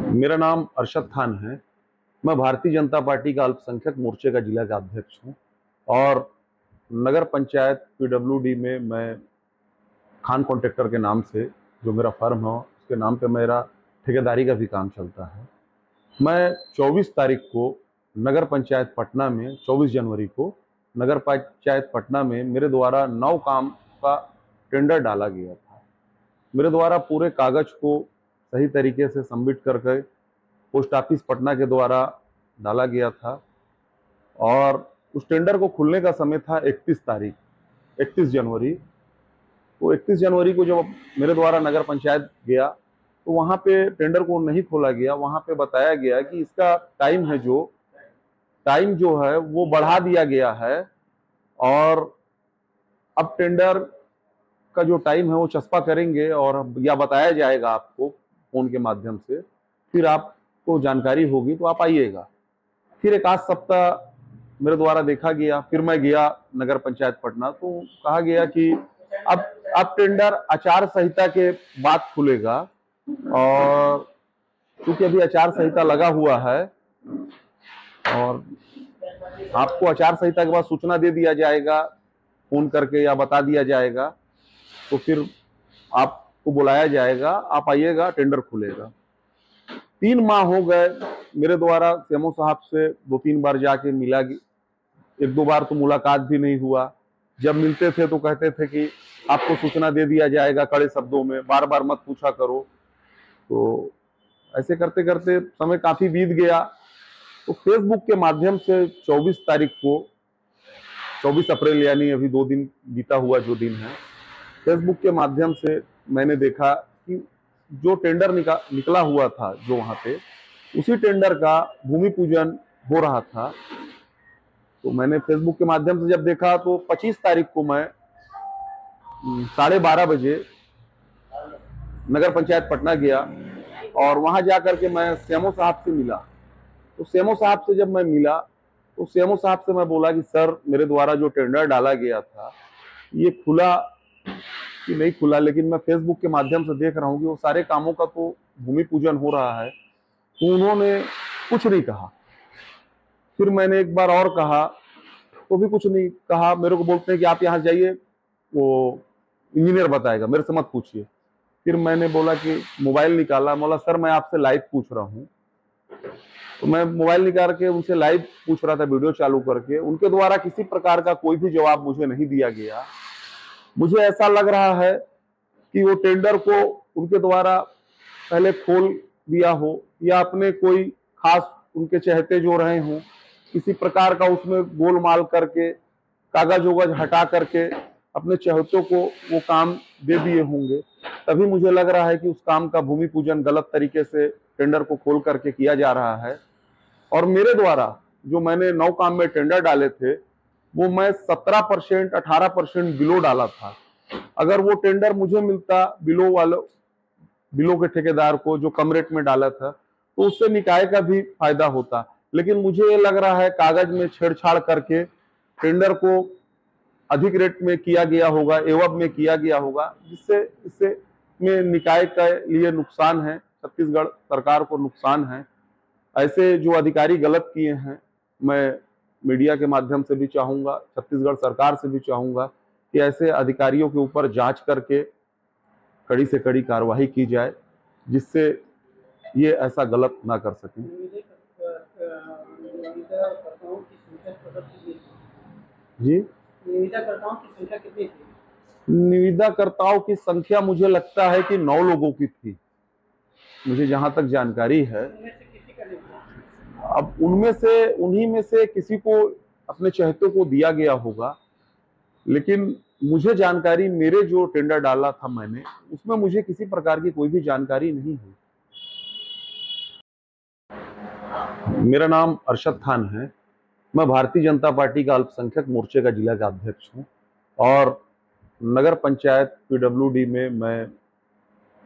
मेरा नाम अरशद खान है। मैं भारतीय जनता पार्टी का अल्पसंख्यक मोर्चे का जिला का अध्यक्ष हूँ और नगर पंचायत पीडब्ल्यूडी में मैं खान कॉन्ट्रैक्टर के नाम से जो मेरा फर्म है उसके नाम पे मेरा ठेकेदारी का भी काम चलता है। मैं 24 तारीख को नगर पंचायत पटना में 24 जनवरी को नगर पंचायत पटना में मेरे द्वारा 9 काम का टेंडर डाला गया था। मेरे द्वारा पूरे कागज को सही तरीके से सबमिट करके पोस्ट ऑफिस पटना के द्वारा डाला गया था और उस टेंडर को खुलने का समय था 31 जनवरी। तो 31 जनवरी को जब मेरे द्वारा नगर पंचायत गया तो वहाँ पे टेंडर को नहीं खोला गया। वहाँ पे बताया गया कि इसका टाइम जो है वो बढ़ा दिया गया है और अब टेंडर का जो टाइम है वो चस्पा करेंगे और या बताया जाएगा आपको फोन के माध्यम से, फिर आपको जानकारी होगी तो आप आइएगा। फिर एक आध सप्ताह मेरे द्वारा देखा गया, फिर मैं गया नगर पंचायत पटना तो कहा गया कि अब टेंडर आचार संहिता के बाद खुलेगा और क्योंकि अभी आचार संहिता लगा हुआ है और आपको आचार संहिता के बाद सूचना दे दिया जाएगा फोन करके या बता दिया जाएगा, तो फिर आपको बुलाया जाएगा, आप आइएगा, टेंडर खुलेगा। 3 माह हो गए मेरे द्वारा सीएमओ साहब से 2-3 बार जाके मिला, 1-2 बार तो मुलाकात भी नहीं हुआ। जब मिलते थे तो कहते थे कि आपको सूचना दे दिया जाएगा कड़े शब्दों में, बार बार मत पूछा करो। तो ऐसे करते करते समय काफी बीत गया। तो फेसबुक के माध्यम से 24 तारीख को, 24 अप्रैल यानी अभी 2 दिन बीता हुआ जो दिन है, फेसबुक के माध्यम से मैंने देखा कि जो टेंडर निकला हुआ था जो वहां पे, उसी टेंडर का भूमि पूजन हो रहा था। तो मैंने फेसबुक के माध्यम से जब देखा तो 25 तारीख को मैं 12:30 बजे नगर पंचायत पटना गया और वहां जाकर के मैं सीएमओ साहब से मिला। तो सीएमओ साहब से जब मैं मिला तो सीएमओ साहब से मैं बोला कि सर, मेरे द्वारा जो टेंडर डाला गया था ये खुला कि नहीं खुला, लेकिन मैं फेसबुक के माध्यम से देख रहा हूँ कि वो सारे कामों का तो भूमि पूजन हो रहा है। तो उन्होंने कुछ नहीं कहा। फिर मैंने एक बार और कहा तो भी कुछ नहीं कहा। मेरे को बोलते हैं कि आप यहाँ जाइए, वो इंजीनियर बताएगा, मेरे से मत पूछिए। फिर मैंने बोला कि मोबाइल निकाला, बोला सर मैं आपसे लाइव पूछ रहा हूँ। तो मैं मोबाइल निकाल के उनसे लाइव पूछ रहा था, वीडियो चालू करके। उनके द्वारा किसी प्रकार का कोई भी जवाब मुझे नहीं दिया गया। मुझे ऐसा लग रहा है कि वो टेंडर को उनके द्वारा पहले खोल दिया हो या अपने कोई खास उनके चहेते जो रहे हों, किसी प्रकार का उसमें गोलमाल करके कागज वोगज हटा करके अपने चहेतों को वो काम दे दिए होंगे। तभी मुझे लग रहा है कि उस काम का भूमि पूजन गलत तरीके से टेंडर को खोल करके किया जा रहा है। और मेरे द्वारा जो मैंने 9 काम में टेंडर डाले थे वो मैं 17% 18% बिलो डाला था। अगर वो टेंडर मुझे मिलता बिलो के ठेकेदार को जो कम रेट में डाला था तो उससे निकाय का भी फायदा होता। लेकिन मुझे ये लग रहा है कागज में छेड़छाड़ करके टेंडर को अधिक रेट में किया गया होगा, एवज में किया गया होगा, जिससे इससे में निकाय के लिए नुकसान है, छत्तीसगढ़ सरकार को नुकसान है। ऐसे जो अधिकारी गलत किए हैं, मैं मीडिया के माध्यम से भी चाहूंगा, छत्तीसगढ़ सरकार से भी चाहूंगा कि ऐसे अधिकारियों के ऊपर जांच करके कड़ी से कड़ी कार्रवाई की जाए, जिससे ये ऐसा गलत ना कर सकें। जी, निविदाकर्ताओं की संख्या मुझे लगता है कि 9 लोगों की थी, मुझे जहां तक जानकारी है। अब उन्हीं में से किसी को अपने चहेतों को दिया गया होगा, लेकिन मुझे जानकारी, मेरे जो टेंडर डाला था मैंने, उसमें मुझे किसी प्रकार की कोई भी जानकारी नहीं है। मेरा नाम अरशद खान है। मैं भारतीय जनता पार्टी का अल्पसंख्यक मोर्चे का जिला का अध्यक्ष हूँ और नगर पंचायत पीडब्ल्यूडी में मैं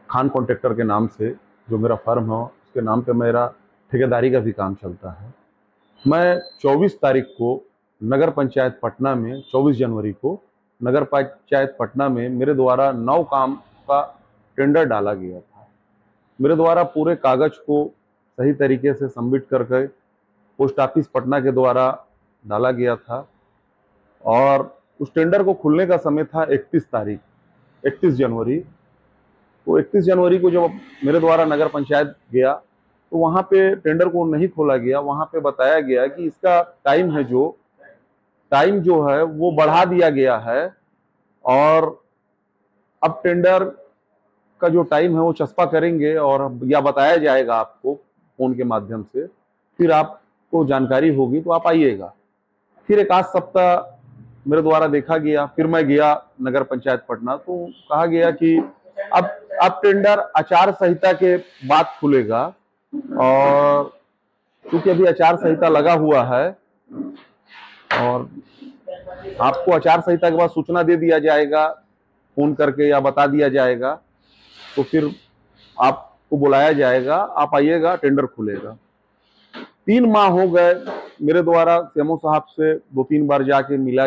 खान कॉन्ट्रैक्टर के नाम से जो मेरा फर्म है उसके नाम पे मेरा ठेकेदारी का भी काम चलता है। मैं 24 तारीख को नगर पंचायत पटना में, 24 जनवरी को नगर पंचायत पटना में मेरे द्वारा 9 काम का टेंडर डाला गया था। मेरे द्वारा पूरे कागज को सही तरीके से सबमिट करके पोस्ट ऑफिस पटना के द्वारा डाला गया था और उस टेंडर को खुलने का समय था 31 जनवरी। तो 31 जनवरी को जब मेरे द्वारा नगर पंचायत गया तो वहाँ पे टेंडर को नहीं खोला गया। वहाँ पे बताया गया कि इसका टाइम जो है वो बढ़ा दिया गया है और अब टेंडर का जो टाइम है वो चस्पा करेंगे और या बताया जाएगा आपको फोन के माध्यम से, फिर आपको जानकारी होगी तो आप आइएगा। फिर एक आध सप्ताह मेरे द्वारा देखा गया, फिर मैं गया नगर पंचायत पटना तो कहा गया कि अब टेंडर आचार संहिता के बाद खुलेगा और क्योंकि अभी आचार संहिता लगा हुआ है और आपको आचार संहिता के बाद सूचना दे दिया जाएगा फोन करके या बता दिया जाएगा, तो फिर आपको बुलाया जाएगा, आप आइएगा, टेंडर खुलेगा। 3 माह हो गए मेरे द्वारा सीएमओ साहब से 2-3 बार जाके मिला,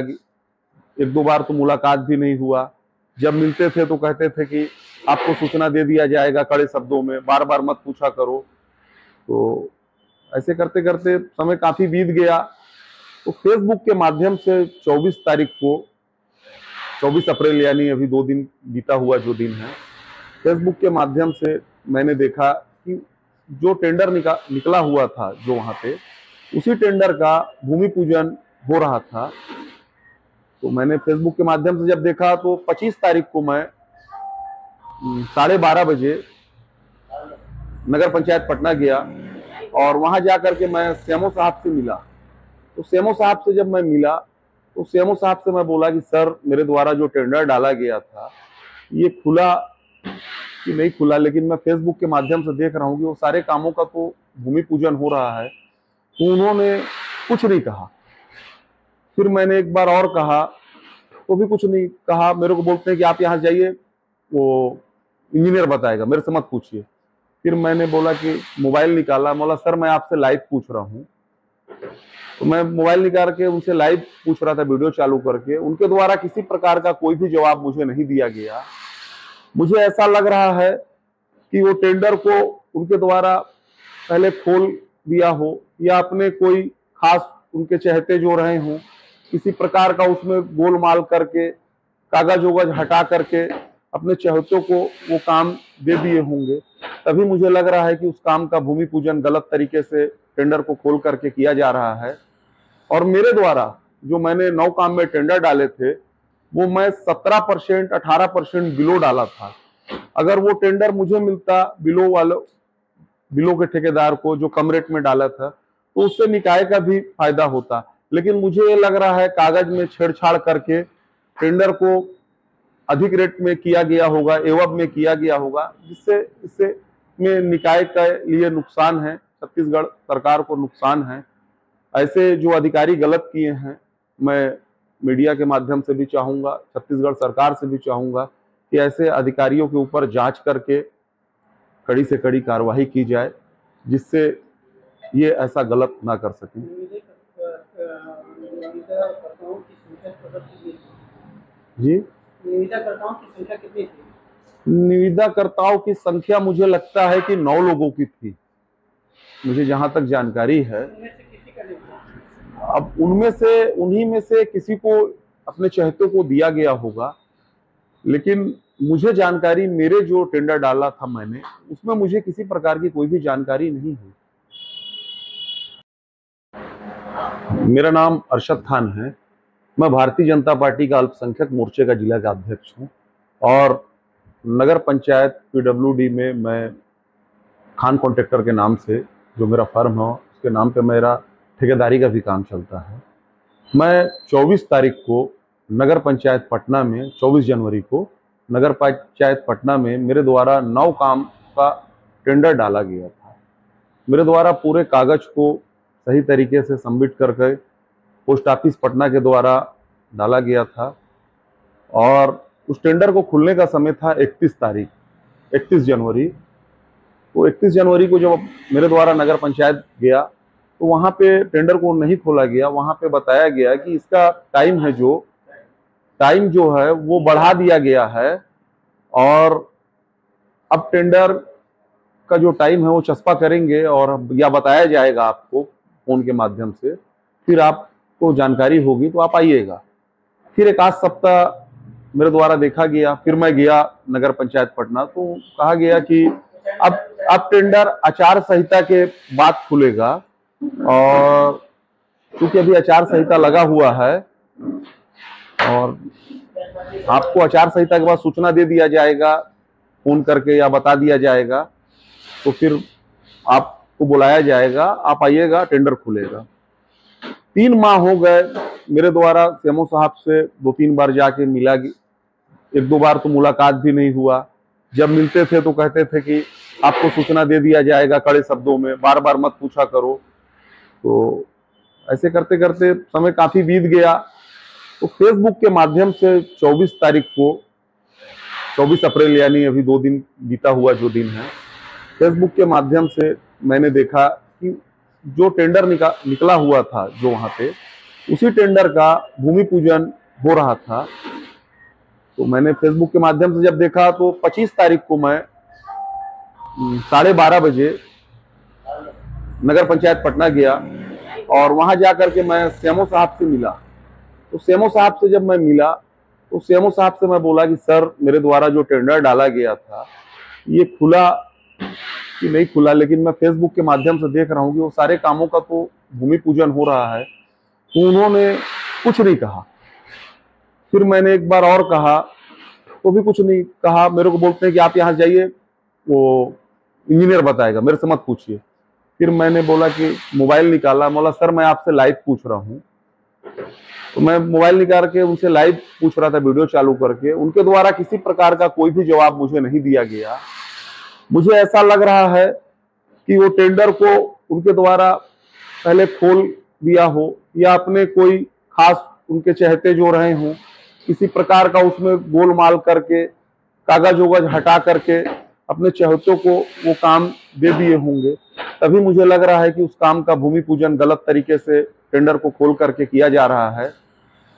1-2 बार तो मुलाकात भी नहीं हुआ। जब मिलते थे तो कहते थे कि आपको सूचना दे दिया जाएगा कड़े शब्दों में, बार बार मत पूछा करो। तो ऐसे करते करते समय काफी बीत गया। तो फेसबुक के माध्यम से 24 अप्रैल यानी अभी 2 दिन बीता हुआ जो दिन है, फेसबुक के माध्यम से मैंने देखा कि जो टेंडर निकला हुआ था जो वहां पे, उसी टेंडर का भूमि पूजन हो रहा था। तो मैंने फेसबुक के माध्यम से जब देखा तो 25 तारीख को मैं 12:30 बजे नगर पंचायत पटना गया और वहां जाकर के मैं सीएमओ साहब से मिला। तो सीएमओ साहब से जब मैं मिला तो सीएमओ साहब से मैं बोला कि सर, मेरे द्वारा जो टेंडर डाला गया था ये खुला कि नहीं खुला, लेकिन मैं फेसबुक के माध्यम से देख रहा हूँ कि वो सारे कामों का तो भूमि पूजन हो रहा है। तो उन्होंने कुछ नहीं कहा। फिर मैंने एक बार और कहा तो भी कुछ नहीं कहा। मेरे को बोलते हैं कि आप यहाँ जाइए, वो इंजीनियर बताएगा, मेरे से मत पूछिए। फिर मैंने बोला कि मोबाइल निकाला, बोला सर मैं आपसे लाइव पूछ रहा हूँ। तो मैं मोबाइल निकाल के उनसे लाइव पूछ रहा था, वीडियो चालू करके। उनके द्वारा किसी प्रकार का कोई भी जवाब मुझे नहीं दिया गया। मुझे ऐसा लग रहा है कि वो टेंडर को उनके द्वारा पहले खोल दिया हो या अपने कोई खास उनके चहेते जो रहे हों, किसी प्रकार का उसमें गोलमाल करके कागज वोगज हटा करके अपने चहेतों को वो काम दे दिए होंगे। तभी मुझे लग रहा है कि उस काम का भूमि पूजन गलत तरीके से टेंडर को खोल करके किया जा रहा है। और मेरे द्वारा जो मैंने 9 काम में टेंडर डाले थे वो मैं 17% 18% बिलो डाला था। अगर वो टेंडर मुझे मिलता बिलो के ठेकेदार को जो कम रेट में डाला था, तो उससे निकाय का भी फायदा होता। लेकिन मुझे ये लग रहा है कागज में छेड़छाड़ करके टेंडर को अधिक रेट में किया गया होगा, एवज में किया गया होगा, जिससे इससे में निकाय के लिए नुकसान है, छत्तीसगढ़ सरकार को नुकसान है। ऐसे जो अधिकारी गलत किए हैं, मैं मीडिया के माध्यम से भी चाहूंगा, छत्तीसगढ़ सरकार से भी चाहूंगा कि ऐसे अधिकारियों के ऊपर जांच करके कड़ी से कड़ी कार्रवाई की जाए, जिससे ये ऐसा गलत ना कर सकें। जी, निविदाकर्ताओं की संख्या मुझे लगता है कि 9 लोगों की थी, मुझे जहां तक जानकारी है। अब उन्हीं में से किसी को अपने चहेतों को दिया गया होगा, लेकिन मुझे जानकारी, मेरे जो टेंडर डाला था मैंने, उसमें मुझे किसी प्रकार की कोई भी जानकारी नहीं है। मेरा नाम अरशद खान है। मैं भारतीय जनता पार्टी का अल्पसंख्यक मोर्चे का जिला का अध्यक्ष हूँ और नगर पंचायत PWD में मैं खान कॉन्ट्रैक्टर के नाम से जो मेरा फर्म है उसके नाम पे मेरा ठेकेदारी का भी काम चलता है। मैं 24 तारीख को नगर पंचायत पटना में, 24 जनवरी को नगर पंचायत पटना में मेरे द्वारा 9 काम का टेंडर डाला गया था। मेरे द्वारा पूरे कागज को सही तरीके से सबमिट करके पोस्ट ऑफिस पटना के द्वारा डाला गया था और उस टेंडर को खुलने का समय था 31 जनवरी। तो 31 जनवरी को जब मेरे द्वारा नगर पंचायत गया तो वहां पे टेंडर को नहीं खोला गया। वहां पे बताया गया कि इसका टाइम जो है वो बढ़ा दिया गया है और अब टेंडर का जो टाइम है वो चस्पा करेंगे और या बताया जाएगा आपको फोन के माध्यम से, फिर आपको जानकारी होगी तो आप आइएगा। फिर एक आध सप्ताह मेरे द्वारा देखा गया, फिर मैं गया नगर पंचायत पटना, तो कहा गया कि अब टेंडर आचार संहिता के बाद खुलेगा, और क्योंकि अभी आचार संहिता लगा हुआ है और आपको आचार संहिता के बाद सूचना दे दिया जाएगा फोन करके या बता दिया जाएगा, तो फिर आपको बुलाया जाएगा, आप आइएगा, टेंडर खुलेगा। 3 माह हो गए मेरे द्वारा सीएमओ साहब से 2-3 बार जाके मिला, 1-2 बार तो मुलाकात भी नहीं हुआ। जब मिलते थे तो कहते थे कि आपको सूचना दे दिया जाएगा, कड़े शब्दों में, बार बार मत पूछा करो। तो ऐसे करते करते समय काफी बीत गया। तो फेसबुक के माध्यम से 24 तारीख को, 24 अप्रैल यानी अभी 2 दिन बीता हुआ जो दिन है, फेसबुक के माध्यम से मैंने देखा कि जो टेंडर निकला हुआ था जो वहां पे, उसी टेंडर का भूमि पूजन हो रहा था। तो मैंने फेसबुक के माध्यम से जब देखा तो 25 तारीख को मैं 12:30 बजे नगर पंचायत पटना गया और वहां जाकर के मैं सीएमओ साहब से मिला। तो सीएमओ साहब से जब मैं मिला तो सीएमओ साहब से मैं बोला कि सर, मेरे द्वारा जो टेंडर डाला गया था ये खुला कि नहीं खुला, लेकिन मैं फेसबुक के माध्यम से देख रहा हूँ कि वो सारे कामों का तो भूमि पूजन हो रहा है। तो उन्होंने कुछ नहीं कहा। फिर मैंने एक बार और कहा तो भी कुछ नहीं कहा। मेरे को बोलते हैं कि आप यहाँ जाइए, वो इंजीनियर बताएगा, मेरे से मत पूछिए। फिर मैंने बोला कि मोबाइल निकाला, बोला सर मैं आपसे लाइव पूछ रहा हूँ। तो मैं मोबाइल निकाल के उनसे लाइव पूछ रहा था, वीडियो चालू करके। उनके द्वारा किसी प्रकार का कोई भी जवाब मुझे नहीं दिया गया। मुझे ऐसा लग रहा है कि वो टेंडर को उनके द्वारा पहले खोल दिया हो, या अपने कोई खास उनके चहेते जो रहे हों, किसी प्रकार का उसमें गोलमाल करके, कागज वोगज हटा करके अपने चहेतों को वो काम दे दिए होंगे। तभी मुझे लग रहा है कि उस काम का भूमि पूजन गलत तरीके से टेंडर को खोल करके किया जा रहा है।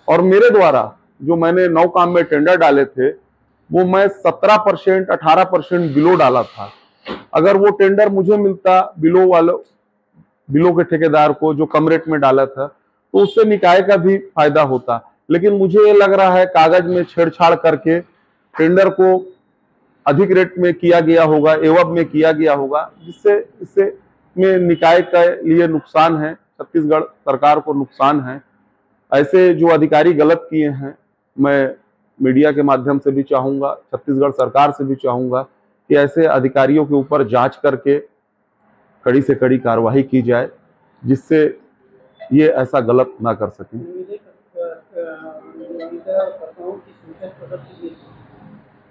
और मेरे द्वारा जो मैंने 9 काम में टेंडर डाले थे, वो मैं 17% 18% बिलो डाला था। अगर वो टेंडर मुझे मिलता बिलो के ठेकेदार को जो कम रेट में डाला था, तो उससे निकाय का भी फायदा होता। लेकिन मुझे ये लग रहा है कागज में छेड़छाड़ करके टेंडर को अधिक रेट में किया गया होगा, एवज में किया गया होगा, जिससे इससे में निकाय के लिए नुकसान है, छत्तीसगढ़ सरकार को नुकसान है। ऐसे जो अधिकारी गलत किए हैं, मैं मीडिया के माध्यम से भी चाहूंगा, छत्तीसगढ़ सरकार से भी चाहूंगा कि ऐसे अधिकारियों के ऊपर जांच करके कड़ी से कड़ी कार्रवाई की जाए, जिससे ये ऐसा गलत ना कर सकें।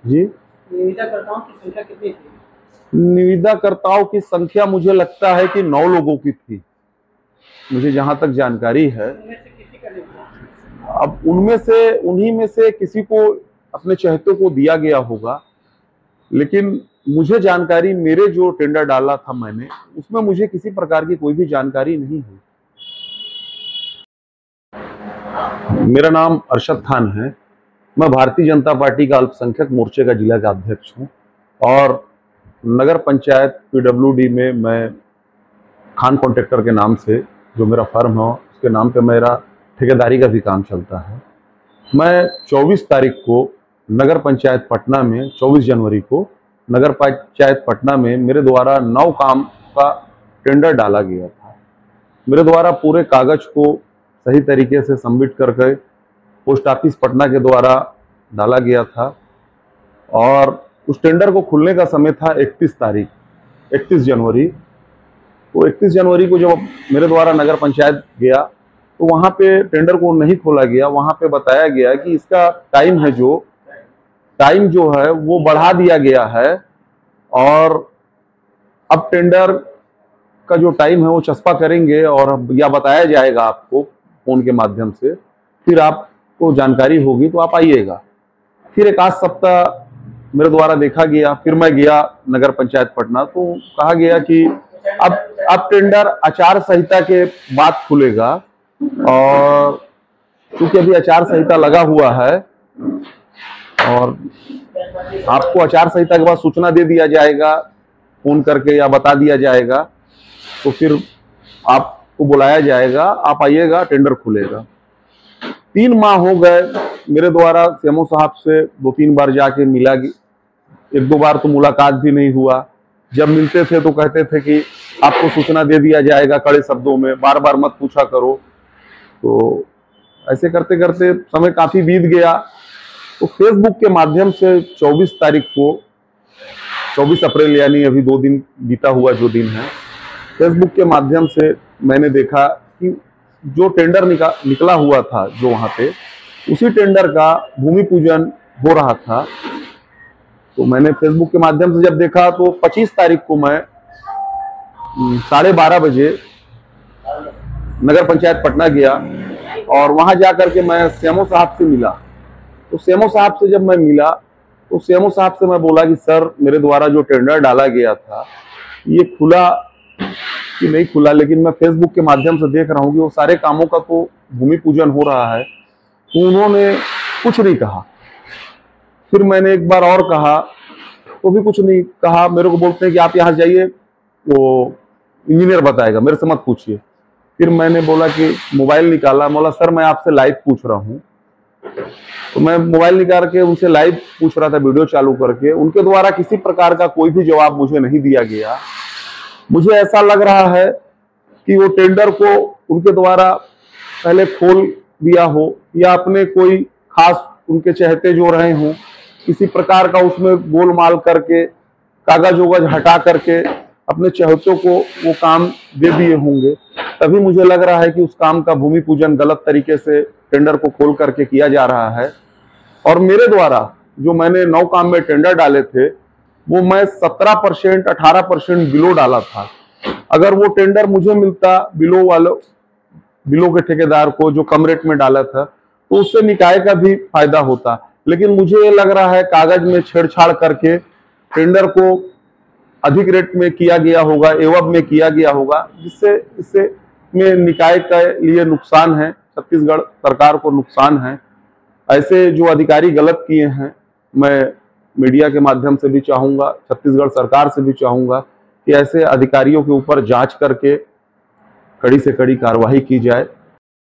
जी, निविदाकर्ताओं की संख्या कितनी थी? निविदाकर्ताओं की संख्या मुझे लगता है कि 9 लोगों की थी, मुझे जहां तक जानकारी है। अब उन्हीं में से किसी को अपने चहेतों को दिया गया होगा, लेकिन मुझे जानकारी, मेरे जो टेंडर डाला था मैंने, उसमें मुझे किसी प्रकार की कोई भी जानकारी नहीं है। मेरा नाम अरशद खान है। मैं भारतीय जनता पार्टी का अल्पसंख्यक मोर्चे का जिला का अध्यक्ष हूँ और नगर पंचायत PWD में मैं खान कॉन्ट्रैक्टर के नाम से, जो मेरा फर्म है, उसके नाम पे मेरा ठेकेदारी का भी काम चलता है। मैं 24 तारीख को नगर पंचायत पटना में, 24 जनवरी को नगर पंचायत पटना में मेरे द्वारा 9 काम का टेंडर डाला गया था। मेरे द्वारा पूरे कागज को सही तरीके से सबमिट करके पोस्ट ऑफिस पटना के द्वारा डाला गया था और उस टेंडर को खुलने का समय था 31 जनवरी। तो 31 जनवरी को जब मेरे द्वारा नगर पंचायत गया तो वहां पे टेंडर को नहीं खोला गया। वहां पे बताया गया कि इसका टाइम जो है वो बढ़ा दिया गया है और अब टेंडर का जो टाइम है वो चस्पा करेंगे और या बताया जाएगा आपको फोन के माध्यम से, फिर आपको जानकारी होगी तो आप आइएगा। फिर एक आध सप्ताह मेरे द्वारा देखा गया, फिर मैं गया नगर पंचायत पटना, तो कहा गया कि अब टेंडर आचार संहिता के बाद खुलेगा और क्योंकि अभी आचार संहिता लगा हुआ है और आपको आचार संहिता के बाद सूचना दे दिया जाएगा फोन करके या बता दिया जाएगा, तो फिर आपको बुलाया जाएगा, आप आइएगा, टेंडर खुलेगा। 3 माह हो गए, मेरे द्वारा सीएमओ साहब से 2-3 बार जाके मिला, 1-2 बार तो मुलाकात भी नहीं हुआ। जब मिलते थे तो कहते थे कि आपको सूचना दे दिया जाएगा, कड़े शब्दों में, बार बार मत पूछा करो। तो ऐसे करते करते समय काफी बीत गया। तो फेसबुक के माध्यम से 24 तारीख को, 24 अप्रैल यानी अभी 2 दिन बीता हुआ जो दिन है, फेसबुक के माध्यम से मैंने देखा कि जो टेंडर निकला हुआ था जो वहां पे, उसी टेंडर का भूमि पूजन हो रहा था। तो मैंने फेसबुक के माध्यम से जब देखा तो 25 तारीख को मैं 12:30 बजे नगर पंचायत पटना गया और वहां जाकर के मैं सीएमओ साहब से मिला। तो सीएमओ साहब से जब मैं मिला तो सीएमओ साहब से मैं बोला कि सर, मेरे द्वारा जो टेंडर डाला गया था ये खुला कि नहीं खुला, लेकिन मैं फेसबुक के माध्यम से देख रहा हूँ कि वो सारे कामों का तो भूमि पूजन हो रहा है। तो उन्होंने कुछ नहीं कहा। फिर मैंने एक बार और कहा तो भी कुछ नहीं कहा। मेरे को बोलते हैं कि आप यहाँ जाइए, वो इंजीनियर बताएगा, मेरे से मत पूछिए। फिर मैंने बोला कि मोबाइल निकाला, बोला सर मैं आपसे लाइव पूछ रहा हूँ। तो मैं मोबाइल निकाल के उनसे लाइव पूछ रहा था, वीडियो चालू करके। उनके द्वारा किसी प्रकार का कोई भी जवाब मुझे नहीं दिया गया। मुझे ऐसा लग रहा है कि वो टेंडर को उनके द्वारा पहले खोल दिया हो, या अपने कोई खास उनके चहेते जो रहे हों, किसी प्रकार का उसमें गोलमाल करके, कागज वोगज हटा करके अपने चहेतों को वो काम दे दिए होंगे। तभी मुझे लग रहा है कि उस काम का भूमि पूजन गलत तरीके से टेंडर को खोल करके किया जा रहा है। और मेरे द्वारा जो मैंने 9 काम में टेंडर डाले थे, वो मैं 17% 18% बिलो डाला था। अगर वो टेंडर मुझे मिलता बिलो के ठेकेदार को जो कम रेट में डाला था, तो उससे निकाय का भी फायदा होता। लेकिन मुझे ये लग रहा है कागज में छेड़छाड़ करके टेंडर को अधिक रेट में किया गया होगा, एवज में किया गया होगा, जिससे इससे में निकाय के लिए नुकसान है, छत्तीसगढ़ सरकार को नुकसान है। ऐसे जो अधिकारी गलत किए हैं, मैं मीडिया के माध्यम से भी चाहूंगा, छत्तीसगढ़ सरकार से भी चाहूंगा कि ऐसे अधिकारियों के ऊपर जांच करके कड़ी से कड़ी कार्रवाई की जाए।